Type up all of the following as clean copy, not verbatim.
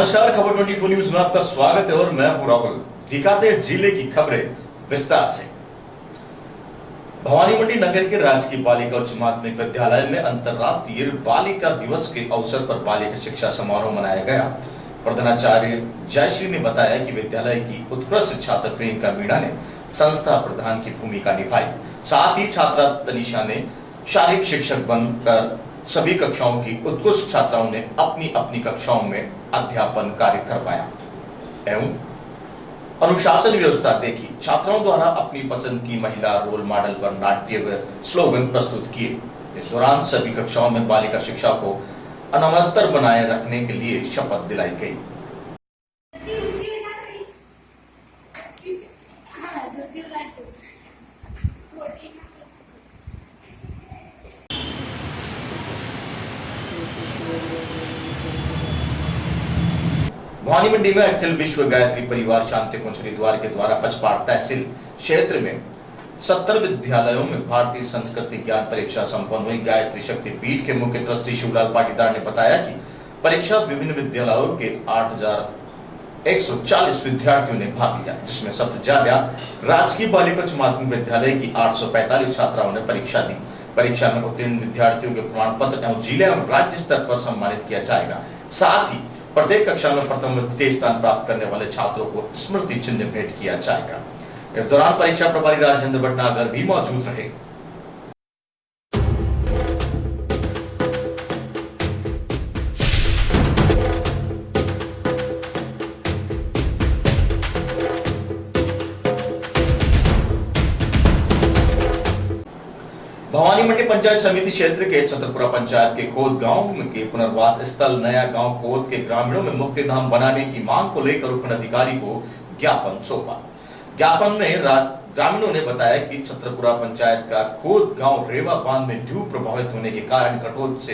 नमस्कार, खबर 24 न्यूज में आपका स्वागत है और मैं हूं राहुल। दिखाते हैं जिले की खबरें विस्तार से। भवानी मंडी नगर के राजकीय बालिका उच्च माध्यमिक विद्यालय में अंतर्राष्ट्रीय बालिका दिवस के अवसर पर बालिका शिक्षा समारोह मनाया गया। प्रधानाचार्य जयश्री ने बताया कि विद्यालय की उत्कृष्ट छात्र प्रियंका मीणा ने संस्था प्रधान की भूमिका निभाई। साथ ही छात्रा तनिषा ने शारीरिक शिक्षक बनकर सभी कक्षाओं की उत्कृष्ट छात्राओं ने अपनी अपनी कक्षाओं में अध्यापन कार्य करवाया एवं अनुशासन व्यवस्था देखी। छात्राओं द्वारा अपनी पसंद की महिला रोल मॉडल पर नाट्य व स्लोगन प्रस्तुत किए। इस दौरान सभी कक्षाओं में बालिका शिक्षा को अनावतर बनाए रखने के लिए शपथ दिलाई गई। भवानी मंडी में अखिल विश्व गायत्री परिवार शांति कुंज हरिद्वार के द्वारा पचपाड़ तहसील क्षेत्र में 70 विद्यालयों में भारतीय संस्कृति ज्ञान परीक्षा संपन्न हुई। गायत्री शक्ति पीठ के मुख्य ट्रस्टी शिवलाल पाटीदार ने बताया कि परीक्षा विभिन्न विद्यालयों के 8,140 विद्यार्थियों ने भाग लिया, जिसमें सबसे ज्यादा राजकीय बालिका उच्च माध्यमिक विद्यालय की 845 छात्राओं ने परीक्षा दी। परीक्षा में उत्तीर्ण विद्यार्थियों के प्रमाण पत्र एवं जिले एवं राज्य स्तर पर सम्मानित किया जाएगा। साथ ही प्रत्येक कक्षा में प्रथम द्वितीय स्थान प्राप्त करने वाले छात्रों को स्मृति चिन्ह भेंट किया जाएगा। इस दौरान परीक्षा प्रभारी राजेंद्र भटनागर भी मौजूद रहे। भवानी मंडी पंचायत समिति क्षेत्र के छतरपुरा पंचायत के खोद गांव के पुनर्वास स्थल नया गांव खोद के ग्रामीणों में मुक्ति धाम बनाने की मांग को लेकर उपखंडाधिकारी को ज्ञापन सौंपा। ज्ञापन में ग्रामीणों ने बताया कि छतरपुरा पंचायत का खोद गांव रेवा बांध में ड्यूब प्रभावित होने के कारण घटोल से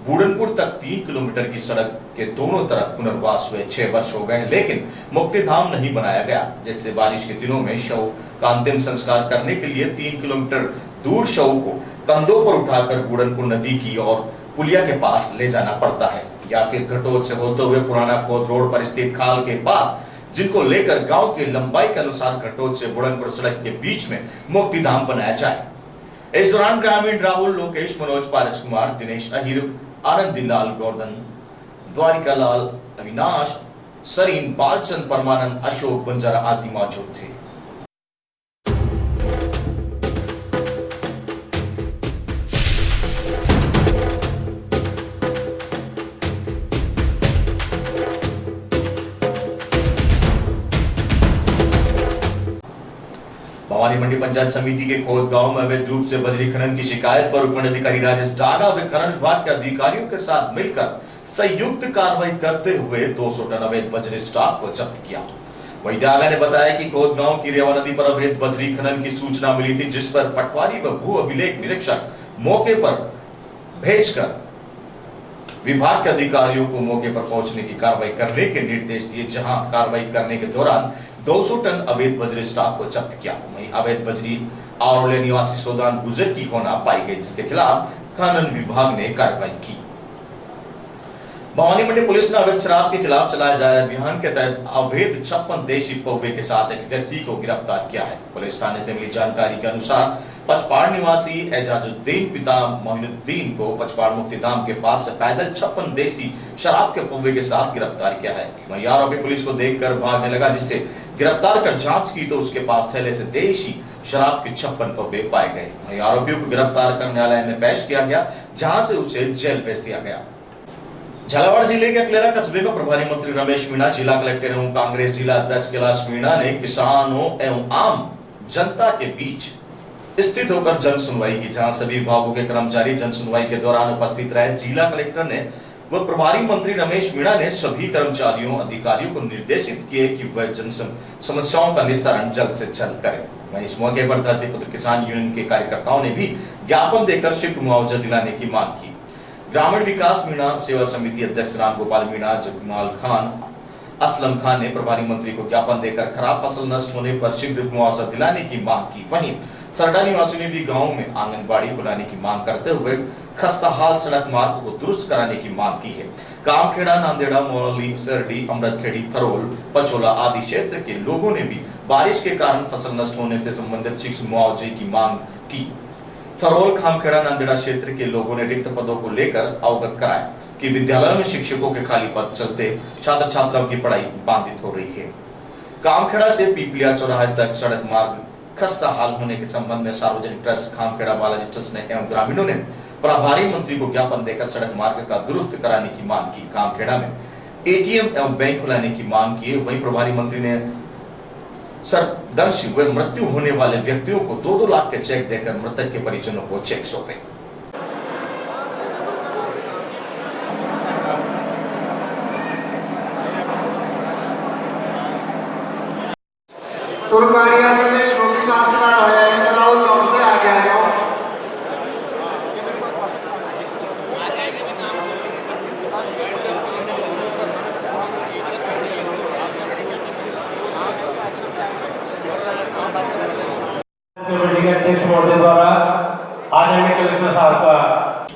बूढ़नपुर तक 3 किलोमीटर की सड़क के दोनों तरफ पुनर्वास हुए 6 वर्ष हो गए, लेकिन मुक्ति धाम नहीं बनाया गया, जिससे बारिश के दिनों में शव का अंतिम संस्कार करने के लिए 3 किलोमीटर दूर शव को कंधों पर उठाकर बूढ़नपुर नदी की और पुलिया के पास ले जाना पड़ता है, या फिर घटोल से होते हुए पुराना खोद रोड पर स्थित खाल के पास, जिनको लेकर गांव की लंबाई के अनुसार घटोल से बूढ़नपुर सड़क के बीच में मुक्ति धाम बनाया जाए। इस दौरान ग्रामीण राहुल, लोकेश, मनोज, पारस कुमार, दिनेश अहिर, आनंदीलाल, गोवर्धन, द्वारिका लाल, अविनाश, सरीन, बालचंद, परमानंद, अशोक, बंजारा आदि मौजूद थे। भवानी मंडी पंचायत समिति के खोद गांव में अवैध रूप से बजरी खनन की शिकायत पर उपखंडाधिकारी राजेश डागा व खनन विभाग के अधिकारियों के साथ मिलकर संयुक्त कार्रवाई करते हुए 200 टन अवैध बजरी स्टॉक को जब्त किया। वहीं डागा ने बताया कि खोद गांव की रेवा नदी पर अवैध बजरी खनन की सूचना मिली थी, जिस पर पटवारी व भू अभिलेख निरीक्षक मौके पर भेजकर विभाग के अधिकारियों को मौके पर पहुंचने की कार्रवाई करने के निर्देश दिए। जहां कार्रवाई करने के दौरान 200 टन अवैध बजरी स्टॉक को जब्त किया। वहीं अवैध बजरी आरोले निवासी सोदान गुजर की होना पाई गई, जिसके खिलाफ खनन विभाग ने कार्रवाई की। भवानी मंडी पुलिस ने अवैध शराब के खिलाफ चलाए जा रहे अभियान के तहत अवैध 56 देशी पौवे के साथ एक व्यक्ति को गिरफ्तार किया है। पुलिस थाने से मिली जानकारी के अनुसार पचपाड़ निवासी एजाजुद्दीन पिता मोहिनुद्दीन को पचपाड़ मुक्ति धाम के पास से पैदल 56 देशी शराब के पौवे के साथ गिरफ्तार किया है। वहीं आरोपी पुलिस को देखकर भागने लगा, जिससे गिरफ्तार कर जांच की तो उसके पास थैले से देशी शराब के 56 पौवे पाए गए। वहीं आरोपियों को गिरफ्तार कर न्यायालय में पेश किया गया, जहां से उसे जेल भेज दिया गया। झालावाड़ जिले के अकलेरा कस्बे में प्रभारी मंत्री रमेश मीणा, जिला कलेक्टर एवं कांग्रेस जिला अध्यक्ष कैलाश मीणा ने किसानों एवं आम जनता के बीच स्थित होकर जन सुनवाई की, जहां सभी विभागों के कर्मचारी जन सुनवाई के दौरान उपस्थित रहे। जिला कलेक्टर ने व प्रभारी मंत्री रमेश मीणा ने सभी कर्मचारियों अधिकारियों को निर्देशित किए कि वह जन समस्याओं का निस्तारण जल्द से जल्द करें। वहीं इस मौके पर धरतीपुत्र किसान यूनियन के कार्यकर्ताओं ने भी ज्ञापन देकर शीघ्र मुआवजा दिलाने की मांग की। ग्रामीण विकास मीणा सेवा समिति अध्यक्ष राम गोपाल मीणा, जगमाल खान, असलम खान ने प्रभारी मंत्री को ज्ञापन देकर खराब फसल नष्ट होने पर शीघ्र मुआवजा दिलाने की मांग की। वहीं सरडा निवासियों ने भी गांव में आंगनबाड़ी बनाने की मांग करते हुए खस्ताहाल सड़क मार्ग को दुरुस्त कराने की मांग की है। कामखेड़ा, नांदेड़ा, मोरली, सरडी, अमृतखेड़ी, थरोल, पचोला आदि क्षेत्र के लोगों ने भी बारिश के कारण फसल नष्ट होने से संबंधित शीघ्र मुआवजे की मांग की। थरोल, खामखेड़ा, नांदेड़ा क्षेत्र के लोगों ने रिक्त पदों को लेकर अवगत कराया कि विद्यालयों में शिक्षकों के खाली पद चलते छात्र छात्राओं की पढ़ाई बाधित हो रही है। कामखेड़ा से पीपलिया चौराहे तक सड़क मार्ग खस्ता हाल होने के संबंध में सार्वजनिक ट्रस्ट खामखेड़ा बालाजी ट्रस्ट ने एवं ग्रामीणों ने प्रभारी मंत्री को ज्ञापन देकर सड़क मार्ग का दुरुस्त कराने की मांग की। कामखेड़ा में एटीएम एवं बैंक खुलाने की मांग की। वहीं प्रभारी मंत्री ने सर्पदंशी व मृत्यु होने वाले व्यक्तियों को 2-2 लाख के चेक देकर मृतक के परिजनों को चेक सौंपे। तुरगाड़िया से छोटी मात्रा है, चलाओ लौट से आ गया जाओ। अध्यक्ष महोदय द्वारा आदरणीय कलेक्टर साहब का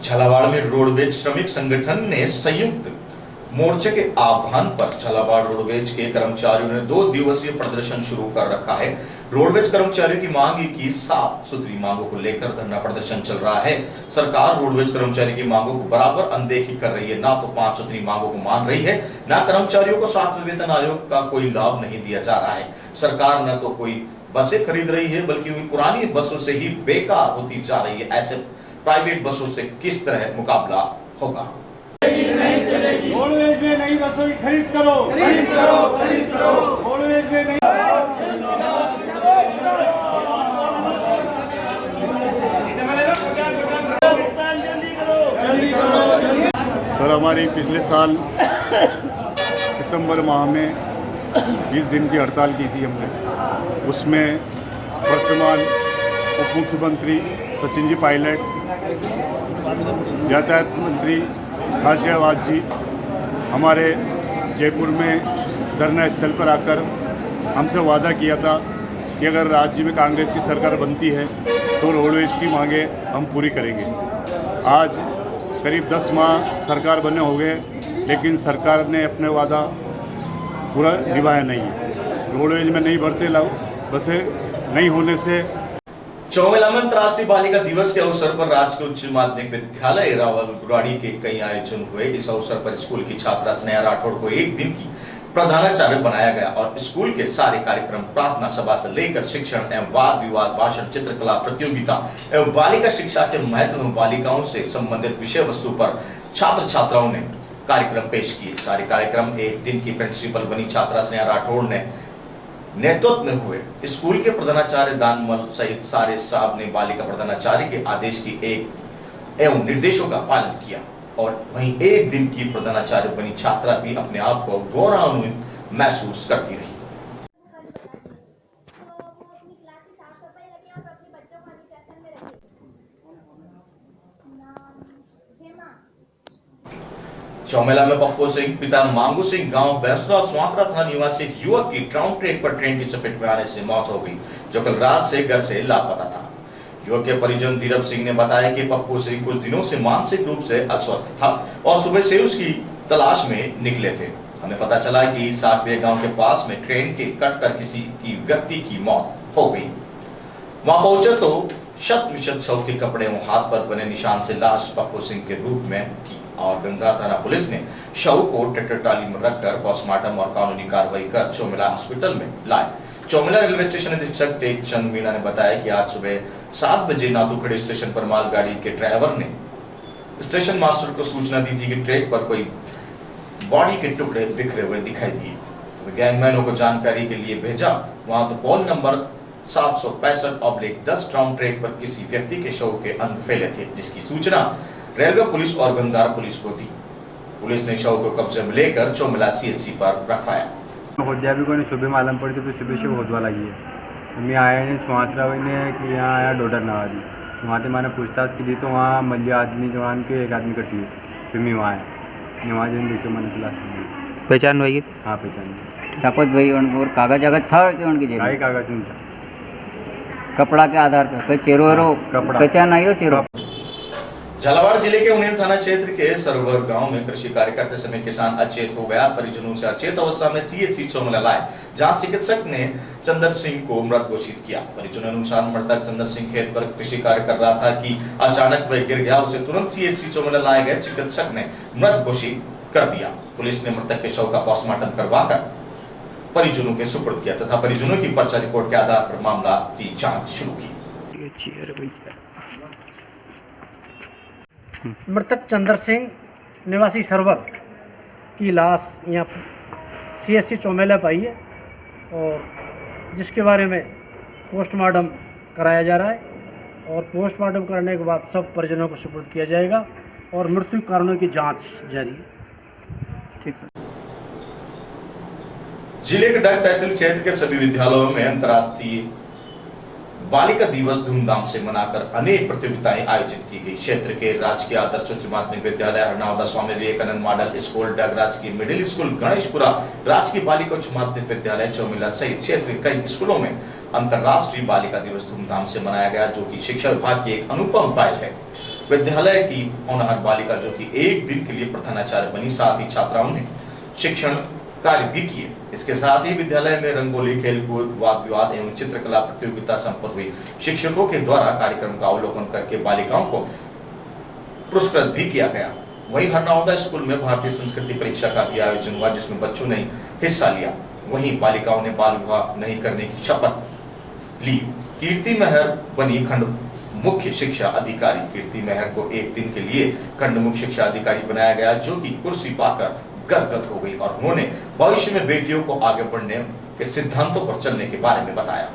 झालावाड़ में रोडवेज श्रमिक संगठन ने संयुक्त मोर्चे के आह्वान पर झालावाड़ रोडवेज के कर्मचारियों ने 2 दिवसीय प्रदर्शन शुरू कर रखा है। रोडवेज कर्मचारियों की मांग की 7 सूत्री मांगों को लेकर धरना प्रदर्शन चल रहा है। सरकार रोडवेज कर्मचारी की मांगों को बराबर अनदेखी कर रही है, ना तो 5 सूत्री मांगों को मान रही है, ना कर्मचारियों को 7वें वेतन आयोग का कोई लाभ नहीं दिया जा रहा है। सरकार न तो कोई बसें खरीद रही है बल्कि पुरानी बसों से ही बेकार होती जा रही है। ऐसे प्राइवेट बसों से किस तरह मुकाबला होगा? रोडवेज में नई बसों की खरीद करो, खरीद करो, खरीद करो। रोडवेज में नई सर, हमारी पिछले साल सितंबर माह में 20 दिन की हड़ताल की थी हमने। उसमें वर्तमान उप मुख्यमंत्री सचिन जी पायलट, यातायात मंत्री गाजियाबाद जी हमारे जयपुर में धरना स्थल पर आकर हमसे वादा किया था कि अगर राज्य में कांग्रेस की सरकार बनती है तो रोडवेज की मांगे हम पूरी करेंगे। आज करीब 10 माह सरकार बने हो गए, लेकिन सरकार ने अपने वादा पूरा निभाया नहीं है। रोडवेज में नहीं भरते बसें नहीं होने से चौमेला में अंतर्राष्ट्रीय बालिका दिवस के अवसर पर राजकीय उच्च माध्यमिक विद्यालय रावलगुराड़ी के कई आयोजन हुए। इस अवसर पर स्कूल की छात्रा स्नेहा राठौड़ को 1 दिन की प्रधानाचार्य बनाया गया और स्कूल के सारे कार्यक्रम प्रार्थना सभा से लेकर शिक्षण एवं वाद विवाद, भाषण, चित्रकला प्रतियोगिता एवं बालिका शिक्षा के महत्व एवं बालिकाओं से संबंधित विषय वस्तु पर छात्र छात्राओं ने कार्यक्रम पेश किए। सारे कार्यक्रम 1 दिन की प्रिंसिपल बनी छात्रा स्नेहा राठौड़ ने नेतृत्व में हुए। स्कूल के प्रधानाचार्य दानमल सहित सारे स्टाफ ने बालिका प्रधानाचार्य के आदेश की एवं निर्देशों का पालन किया और वहीं 1 दिन की प्रधानाचार्य बनी छात्रा भी अपने आप को गौरवान्वित महसूस करती रही। चौमेला में पप्पू सिंह पिता मांगू सिंह गांव बैसरा और स्वासरा थाना निवासी एक युवक की टाउन ट्रैक पर ट्रेन की चपेट में आने से मौत हो गई, जो कल रात से घर से लापता था। युवक के परिजन धीरज सिंह ने बताया कि पप्पू सिंह कुछ दिनों से मानसिक रूप से अस्वस्थ था और सुबह से उसकी तलाश में निकले थे। हमें पता चला कि 7वें गांव के पास में ट्रेन के कट कर किसी की व्यक्ति की मौत हो गई। वहां पहुंचे तो 100% शव के कपड़े और हाथ पर बने निशान से लाश पप्पू सिंह के रूप में की और गंगा थाना पुलिस ने शव को ट्रैक्टर ट्राली में रखकर पोस्टमार्टम और कानूनी कार्रवाई कर चौमेला हॉस्पिटल में लाए। चौमेला रेलवे स्टेशन अधीक्षक टेक चंद मीणा ने बताया कि आज सुबह 7 बजे नादूखड़ी स्टेशन पर मालगाड़ी के ड्राइवर ने स्टेशन मास्टर को सूचना दी थी कि ट्रैक पर कोई बॉडी के टुकड़े बिखरे हुए दिखाई दिए। तो गैंगमैनों को जानकारी के लिए भेजा। वहां तो पोल नंबर 765/10 टाउन ट्रैक पर किसी व्यक्ति के शव के अंग फैले थे, जिसकी सूचना रेलवे पुलिस और गंगार पुलिस को दी। पुलिस ने शव को कब्जे में लेकर चौमेला सीएचसी पर रखवाया। होद्या भी कोणी सुबह मालूम पड़ी तो सुबह से होदवा लगी है। मैं आया ने सुहासराव ने कि यहाँ आया डोडर नवादी, वहाँ से मैंने पूछताछ की दी तो वहाँ मल्लिया आदमी जवान के एक आदमी कटी है। फिर मैं वहाँ आया, वहाँ जन देखे मैंने क्लास पहचान भाई? हाँ पहचान। शपथ भाई और कागज अगज था कि उनकी जेब? आई कागज नहीं था। कपड़ा के आधार पर कोई चेहरो कपड़ा पहचान आई हो चेहरो? झालावाड़ जिले के उन्हेल थाना क्षेत्र के सरोवर गांव में कृषि कार्य करते समय किसान अचेत हो गया। परिजनों से अचेत अवस्था में सीएससी चौमला लाए, जहां चिकित्सक ने चंदर सिंह को मृत घोषित किया। परिजनों अनुसार मृतक चंदर सिंह खेत पर कृषि कार्य कर रहा था कि अचानक वह गिर गया। उसे तुरंत सीएससी चौमला लाए गए। चिकित्सक ने मृत घोषित कर दिया। पुलिस ने मृतक के शव का पोस्टमार्टम करवाकर परिजनों के सुपुर्द किया तथा परिजनों की पर्चा रिपोर्ट के आधार पर मामला की जांच शुरू की। मृतक चंदर सिंह निवासी सरवर की लाश यहाँ सीएससी चौमेला पाई है और जिसके बारे में पोस्टमार्टम कराया जा रहा है और पोस्टमार्टम करने के बाद सब परिजनों को सुपुर्द किया जाएगा और मृत्यु कारणों की जांच जारी है। ठीक सर। जिले के डाक तहसील क्षेत्र के सभी विद्यालयों में अंतर्राष्ट्रीय बालिका दिवस धूमधाम से मनाकर अनेक प्रतियोगिताएं आयोजित की गई। क्षेत्र के राजकीय आदर्श उच्च माध्यमिक विद्यालय हरनौदा स्वामी विवेकानंद मॉडल स्कूल, डग राजकीय मिडिल स्कूल, गणेशपुरा राजकीय बालिका उच्च माध्यमिक विद्यालय चौमिला सहित क्षेत्र के कई स्कूलों में अंतर्राष्ट्रीय बालिका दिवस धूमधाम से मनाया गया, जो कि शिक्षा विभाग की एक अनुपम पहल है। विद्यालय की होनहार बालिका जो कि एक दिन के लिए प्रधानाचार्य बनी, साथ ही छात्राओं ने शिक्षण कार्य भी किए। इसके साथ ही विद्यालय में रंगोली, खेलकूद, वाद विवाद एवं चित्रकला प्रतियोगिता संपन्न हुई। शिक्षकों के द्वारा कार्यक्रम का अवलोकन करके बालिकाओं को पुरस्कृत भी किया गया। वहीं हरनौदा स्कूल में भारतीय संस्कृति परीक्षा का भी आयोजन हुआ, जिसमें बच्चों ने हिस्सा लिया। वहीं बालिकाओं ने बाल विवाह नहीं करने की शपथ ली। कीर्ति मेहर बनी खंड मुख्य शिक्षा अधिकारी। कीर्ति मेहर को एक दिन के लिए खंड मुख्य शिक्षा अधिकारी बनाया गया, जो कि कुर्सी पाकर गदगद हो गई और उन्होंने भविष्य में बेटियों को आगे बढ़ने के सिद्धांतों पर चलने के बारे में बताया।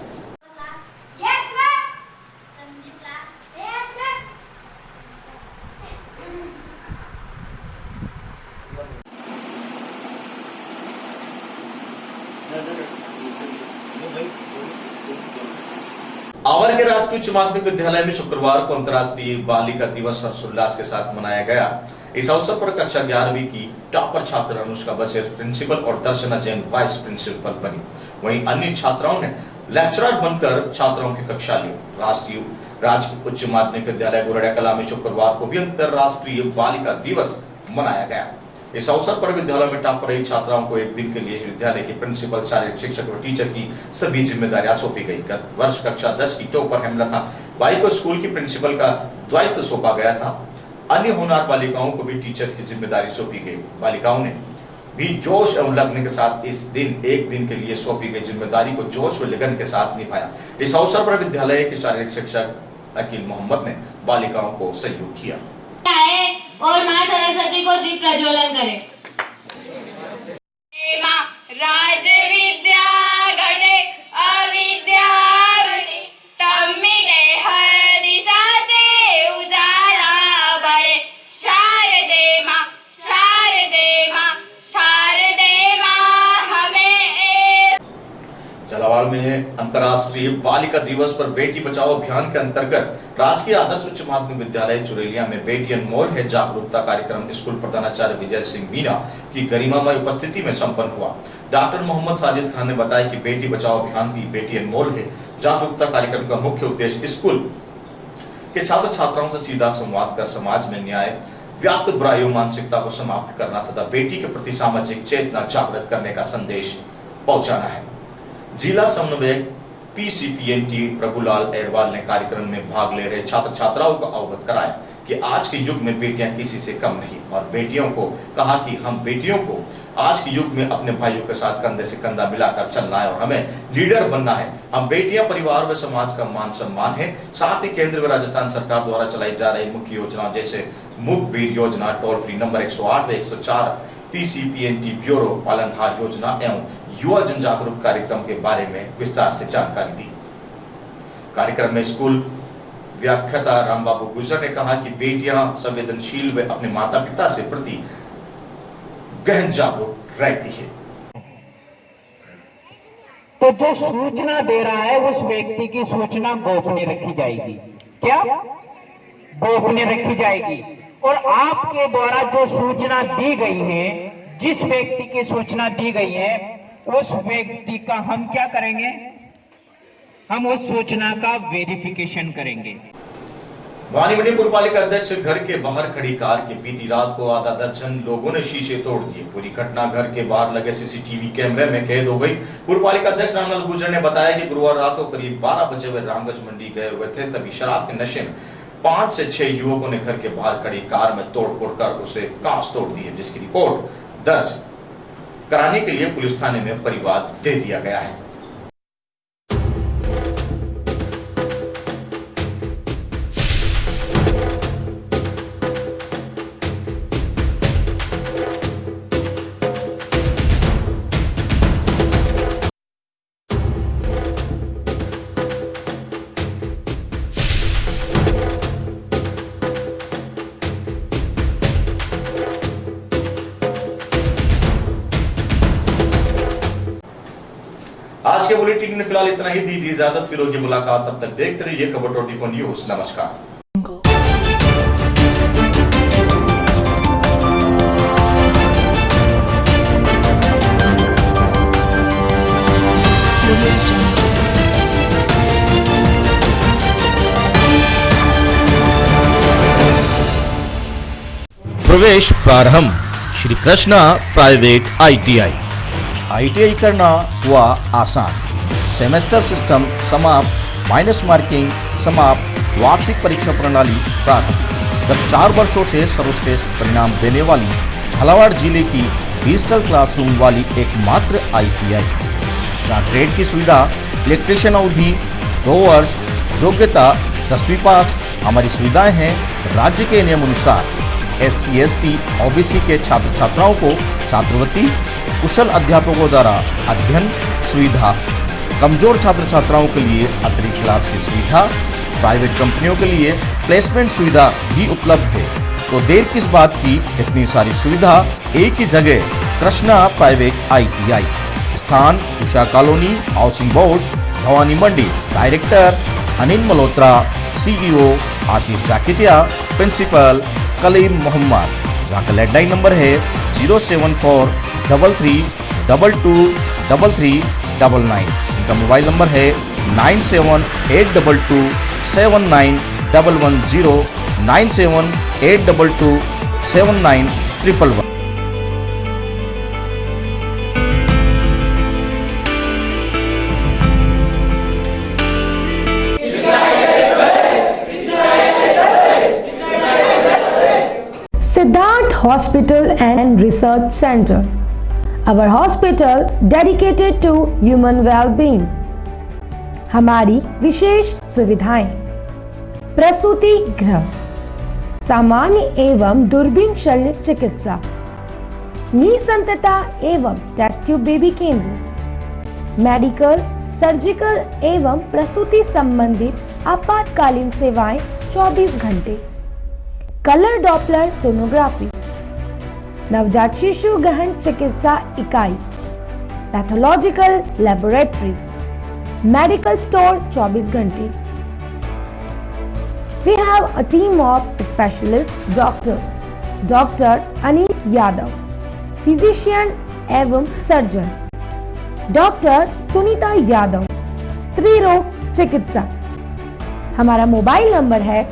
आवर के राजकीय उच्च माध्यमिक विद्यालय में शुक्रवार को अंतर्राष्ट्रीय बालिका दिवस हर्षोल्लास के साथ मनाया गया। इस अवसर पर कक्षा 11वीं की टॉपर छात्र अनुष्का बसेर प्रिंसिपल और दर्शना जैन वाइस प्रिंसिपल बनी। वहीं अन्य छात्राओं ने लेक्चरर बनकर छात्राओं की कक्षा ली। राजकीय उच्च माध्यमिक विद्यालय गोरडिया कला में शुक्रवार को भी अंतर्राष्ट्रीय बालिका दिवस मनाया गया। इस अवसर पर विद्यालय में टॉपर रही छात्राओं को एक दिन के लिए विद्यालय के प्रिंसिपल, शारीरिक शिक्षक और टीचर की सभी जिम्मेदारियां सौंपी गई। गत वर्ष कक्षा 10 की टॉपर हेमलता बाई को स्कूल की प्रिंसिपल का दायित्व सौंपा गया था। अन्य होनहार बालिकाओं को भी टीचर्स की जिम्मेदारी सौंपी गई। बालिकाओं ने भी जोश एवं लगन के साथ इस दिन एक दिन के लिए सौंपी गई जिम्मेदारी को जोश और लगन के साथ निभाया। इस अवसर पर विद्यालय के शारीरिक शिक्षक अकील मोहम्मद ने बालिकाओं को सहयोग किया और मां सरस्वती को दीप प्रज्वलन करें। राज विद्या गणे अविद्या गणे तब मिटे हर दिशा से उजाला बढ़े। शारदे मां हमें। झालावाड़ में अंतर्राष्ट्रीय बालिका दिवस पर बेटी बचाओ अभियान के अंतर्गत राजकीय आदर्श उच्च माध्यमिक विद्यालय चुरेलिया में बेटी अनमोल है जागरूकता कार्यक्रम स्कूल प्रधानाचार्य विजय सिंह मीना की गरिमामय उपस्थिति में संपन्न हुआ। डॉक्टर मोहम्मद साजिद खान ने बताया कि बेटी बचाओ अभियान की बेटी अनमोल है जागरूकता कार्यक्रम का मुख्य उद्देश्य स्कूल के छात्र छात्राओं से सीधा संवाद कर समाज में न्याय व्याप्त बुराइयों मानसिकता को समाप्त करना तथा बेटी के प्रति सामाजिक चेतना जागृत करने का संदेश पहुंचाना है। जिला समन्वयक पीसीपीएनटी प्रभुलाल एरवाल ने कार्यक्रम में भाग ले रहे छात्र छात्राओं को अवगत कराया कि आज के युग में बेटियां किसी से कम नहीं और बेटियों को कहा कि हम बेटियों को आज के युग में अपने भाइयों के साथ कंधे से कंधा मिलाकर चलना है और हमें लीडर बनना है। हम बेटियां परिवार व समाज का मान सम्मान है। साथ ही केंद्र व राजस्थान सरकार द्वारा चलाई जा रही मुख्य योजना जैसे मुखबिर योजना, टोल फ्री नंबर 108 व 104, पीसीपीएनटी ब्यूरो पालनहार योजना एवं युवा जन जागरूक कार्यक्रम के बारे में विस्तार से जानकारी दी। कार्यक्रम में स्कूल व्याख्याता रामबाबू गुजर ने कहा कि बेटियां संवेदनशील व अपने माता पिता से प्रति गहन जागरूक रहती है। तो जो सूचना दे रहा है उस व्यक्ति की सूचना गोपनीय रखी जाएगी। क्या गोपनीय रखी जाएगी? और आपके द्वारा जो सूचना दी गई है, जिस व्यक्ति की सूचना दी गई है, उस व्यक्ति का हम क्या करेंगे? हम उस सूचना का वेरिफिकेशन करेंगे। भवानी मंडी पुरपालिका अध्यक्ष घर के बाहर खड़ी कार की बीती रात को आधा दर्जन लोगों ने शीशे तोड़ दिए। पूरी घटना घर के बाहर लगे सीसीटीवी कैमरे में कैद हो गई। पुरपालिका अध्यक्ष रामलाल गुर्जर ने बताया कि गुरुवार रात को करीब 12 बजे वे रामगंज मंडी गए हुए थे, तभी शराब के नशे में 5 से 6 युवकों ने घर के बाहर खड़ी कार में तोड़फोड़ कर उसे कांच तोड़ दिए, जिसकी रिपोर्ट दर्ज कराने के लिए पुलिस थाने में परिवाद दे दिया गया है। आज के बुलेटिन में फिलहाल इतना ही। दीजिए इजाजत, फिर होगी मुलाकात। तब तक देखते रहिए खबर 24 न्यूज। नमस्कार। प्रवेश प्रारंभ श्री कृष्णा प्राइवेट ITI करना हुआ आसान। सेमेस्टर सिस्टम समाप्त, माइनस मार्किंग समाप्त, वार्षिक परीक्षा प्रणाली प्रारंभ। गत 4 वर्षों से सर्वश्रेष्ठ परिणाम देने वाली झालावाड़ जिले की डिजिटल क्लासरूम वाली एकमात्र ITI, जहाँ ट्रेड की सुविधा, इलेक्ट्रीशियन अवधि 2 वर्ष, योग्यता 10वीं पास। हमारी सुविधाएं हैं राज्य के नियम अनुसार। SC ST OBC के छात्र छात्राओं को छात्रवृत्ति, कुशल अध्यापकों द्वारा अध्ययन सुविधा, कमजोर छात्र छात्राओं के लिए अतिरिक्त क्लास की सुविधा, प्राइवेट कंपनियों के लिए प्लेसमेंट सुविधा भी उपलब्ध है। तो देर किस बात की, इतनी सारी सुविधा एक ही जगह। कृष्णा प्राइवेट ITI, स्थान Usha colony, housing board, Bhavani मंडी। डायरेक्टर अनिल मल्होत्रा, CEO आशीष जाकितिया, प्रिंसिपल कलीम मोहम्मद। जहाँ का लैंडलाइन नंबर है 07433223399। इनका मोबाइल नंबर है 9782279110, 9782279111। Siddharth Hospital and Research Center, our hospital dedicated to human well-being। हमारी विशेष सुविधाएं: प्रसूति गृह, सामान्य एवं दूरबीन शल्य चिकित्सा, निसंतता एवं टेस्ट ट्यूब बेबी केंद्र, मेडिकल, सर्जिकल एवं प्रसूति संबंधित आपातकालीन सेवाएं 24 घंटे, कलर डॉपलर सोनोग्राफी, नवजात शिशु गहन चिकित्सा इकाई, पैथोलॉजिकल लैबोरेटरी, मेडिकल स्टोर 24 घंटे। We have a team of specialist doctors, doctor Anil Yadav, physician एवं सर्जन, डॉक्टर सुनीता यादव, स्त्री रोग चिकित्सक। हमारा मोबाइल नंबर है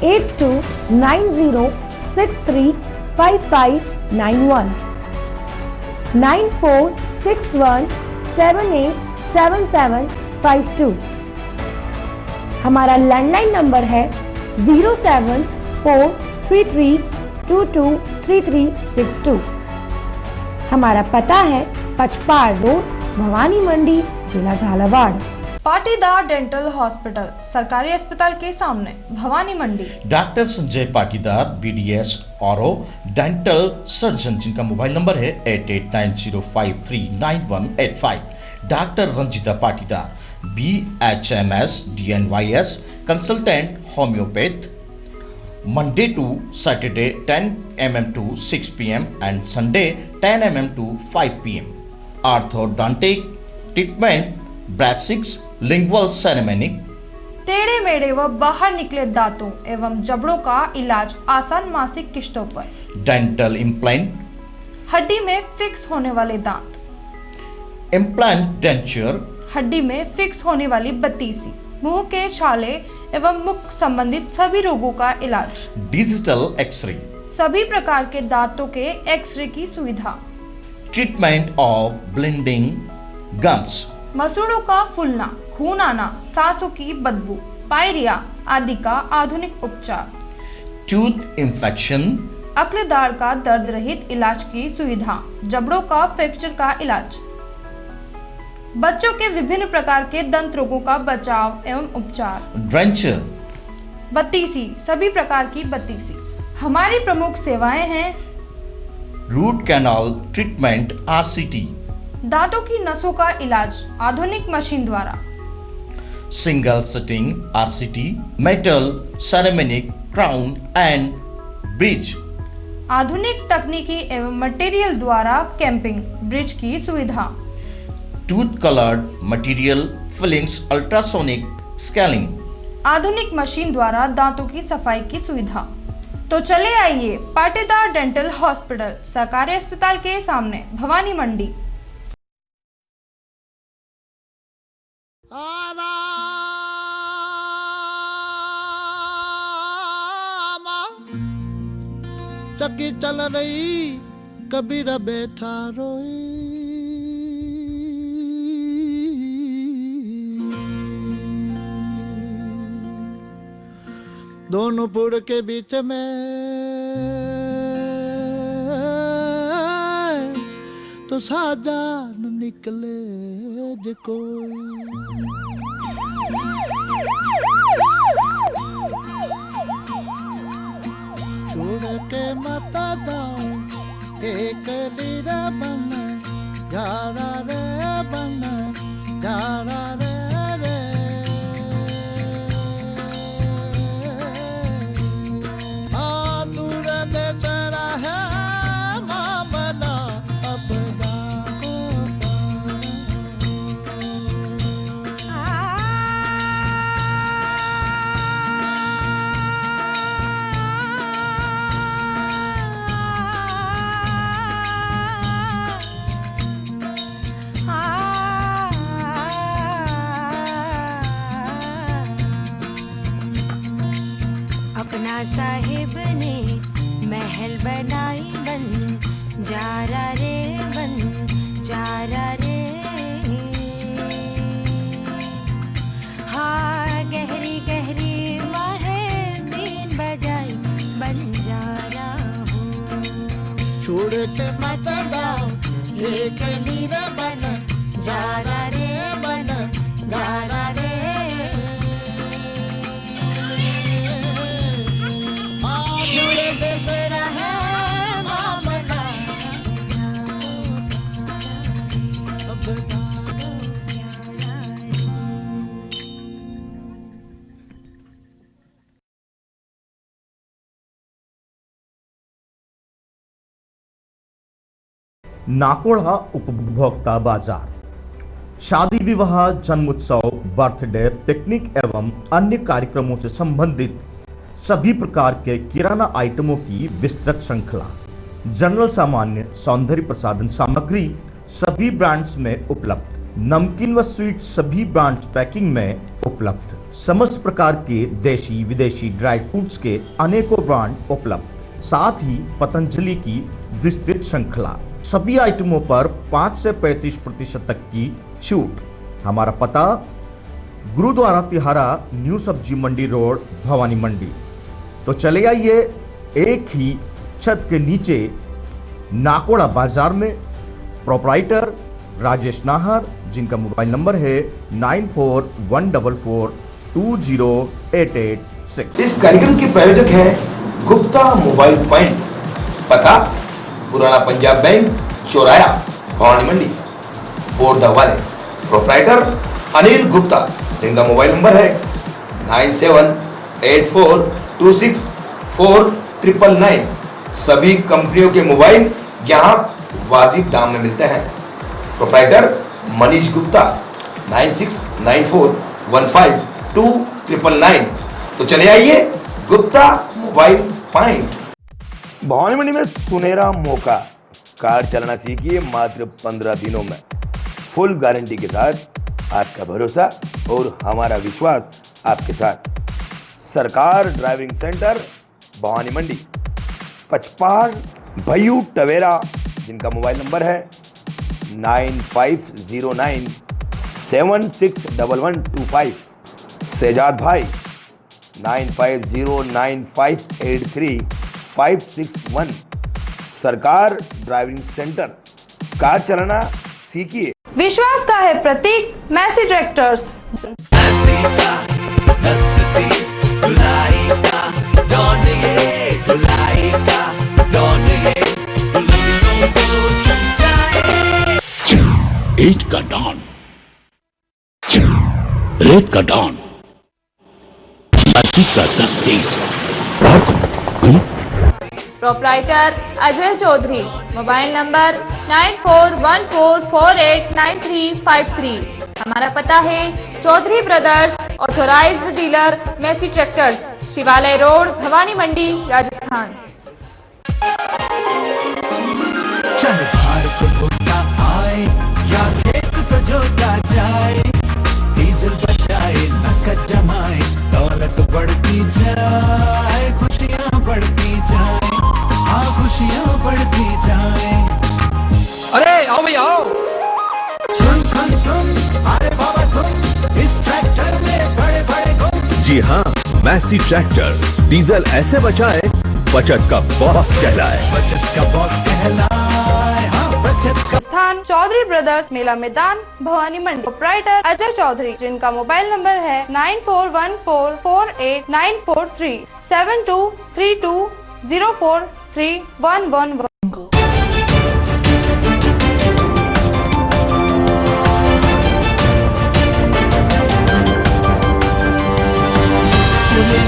8290635591, 9461787752। हमारा लैंडलाइन नंबर है 07433223362। हमारा पता है पचपाड़ रोड, भवानी मंडी, जिला झालावाड़। पाटीदार डेंटल हॉस्पिटल, सरकारी अस्पताल के सामने, भवानी मंडी। डॉक्टर संजय पाटीदार, BDS औरो डेंटल सर्जन, जिनका मोबाइल नंबर है 8890539185। Doctor Ranjita Patidar, BHMS DNYS consultant homeopath, Monday to Saturday 10 AM to 6 PM and Sunday 10 AM to 5 PM। Orthodontic treatment, braces, lingual ceramic, टेढ़े मेढ़े व बाहर निकले दांतों एवं जबड़ों का इलाज आसान मासिक किश्तों पर। डेंटल इम्प्लांट, हड्डी में फिक्स होने वाले दांत, इम्प्लांट डेंचर, हड्डी में फिक्स होने वाली बत्तीसी, मुंह के छाले एवं मुख संबंधित सभी रोगों का इलाज, डिजिटल एक्सरे, सभी प्रकार के दांतों के एक्सरे की सुविधा, ट्रीटमेंट ऑफ ब्लीडिंग गम्स, मसूड़ों का फूलना, खून आना, सांसों की बदबू, पायरिया आदि का आधुनिक उपचार, टूथ इंफेक्शन, अक्लदार का दर्द रहित इलाज की सुविधा, जबड़ों का फ्रैक्चर का इलाज, बच्चों के विभिन्न प्रकार के दंत रोगों का बचाव एवं उपचार, ड्रेंचर, बत्तीसी, सभी प्रकार की बत्तीसी। हमारी प्रमुख सेवाएं हैं रूट कैनाल ट्रीटमेंट RCT, दांतों की नसों का इलाज आधुनिक मशीन द्वारा, single sitting RCT, metal, ceramic, crown and bridge, आधुनिक तकनीकी एवं मटेरियल द्वारा कैंपिंग ब्रिज की सुविधा, tooth coloured material, fillings, ultrasonic scaling, आधुनिक मशीन द्वारा दांतों की सफाई की सुविधा। तो चले आइए पाटीदार डेंटल हॉस्पिटल, सरकारी अस्पताल के सामने, भवानी मंडी। चक्की चल रही कबीर बैठा रोई, दोनों पुड़ के बीच में तो साजान निकले जे कोई, छोड़ के मत दाओ एक लीरा बन जारा रे बन जारा रे रे, दूर देश रहे मामला अपना अपना साहिब ने महल बनाई बन जारा रे बन जारा रे, हाँ गहरी गहरी माहे बीन बजाई बन जारा हो, छोड़ के मत जाओ एक लीरा बन जारा रे बन जारा रे, नाकोड़ा उपभोक्ता बाजार, शादी विवाह, जन्मोत्सव, बर्थडे, पिकनिक एवं अन्य कार्यक्रमों से संबंधित सभी प्रकार के किराना आइटमों की विस्तृत श्रृंखला, जनरल सामान्य, सौंदर्य प्रसाधन सामग्री सभी ब्रांड्स में उपलब्ध, नमकीन व स्वीट सभी ब्रांड्स पैकिंग में उपलब्ध, समस्त प्रकार के देशी विदेशी ड्राई फ्रूट्स के अनेकों ब्रांड उपलब्ध, साथ ही पतंजलि की विस्तृत श्रृंखला, सभी आइटमों पर 5 से 35% तक की छूट। हमारा पता गुरुद्वारा तिहारा, न्यू सब्जी मंडी रोड, भवानी मंडी। तो चले आइए एक ही छत के नीचे नाकोड़ा बाजार में, प्रोपराइटर राजेश नाहर, जिनका मोबाइल नंबर है 9414420886। इस कार्यक्रम के प्रायोजक है गुप्ता मोबाइल पॉइंट, पता पुराना पंजाब बैंक, चौराया, भवानी मंडी, बोर्ड वाले। प्रोपराइटर अनिल गुप्ता, जिनका मोबाइल नंबर है 9784264999। सभी कंपनियों के मोबाइल यहाँ वाजिब दाम में मिलते हैं। प्रोपराइटर मनीष गुप्ता, 9694152999। तो चले आइए गुप्ता मोबाइल पॉइंट। भवानी मंडी में सुनहरा मौका, कार चलाना सीखिए मात्र 15 दिनों में, फुल गारंटी के साथ आपका भरोसा और हमारा विश्वास आपके साथ। सरकार ड्राइविंग सेंटर भवानी मंडी, पचपाड़ भयू टवेरा, जिनका मोबाइल नंबर है 9509761125। सेजाद भाई 9509583561। सरकार ड्राइविंग सेंटर, कार चलाना सीखिए। विश्वास का है प्रतीक मैसी ट्रैक्टर्स। ईट का डॉन, रेत का डॉन, अस्सी का 10-20 और कौन? Proprietor Ajay Chaudhary, mobile number 9414489353। हमारा पता है Chaudhary brothers, authorised dealer Massey tractors, Shivalaya road, Bhawani Mandi, Rajasthan. Diesel बचाए, नकद जमाए, दौलत बढ़ती जाए, खुशियां बढ़ती जाए, हाँ खुशियां बढ़ती जाए। अरे आओ भैया आओ। सुन सुन सुन, अरे बाबा सुन, इस ट्रैक्टर में बड़े बड़े गुण। जी हाँ, मैसी ट्रैक्टर, डीजल ऐसे बचाए, बचत का बॉस कहलाए। बचत का बॉस कहलाए, हाँ बचत का। स्थान चौधरी ब्रदर्स, मेला मैदान, भवानी मंडी। प्रोप्राइटर अजय चौधरी, जिनका मोबाइल नंबर है 9414489443 7232043111। मुझे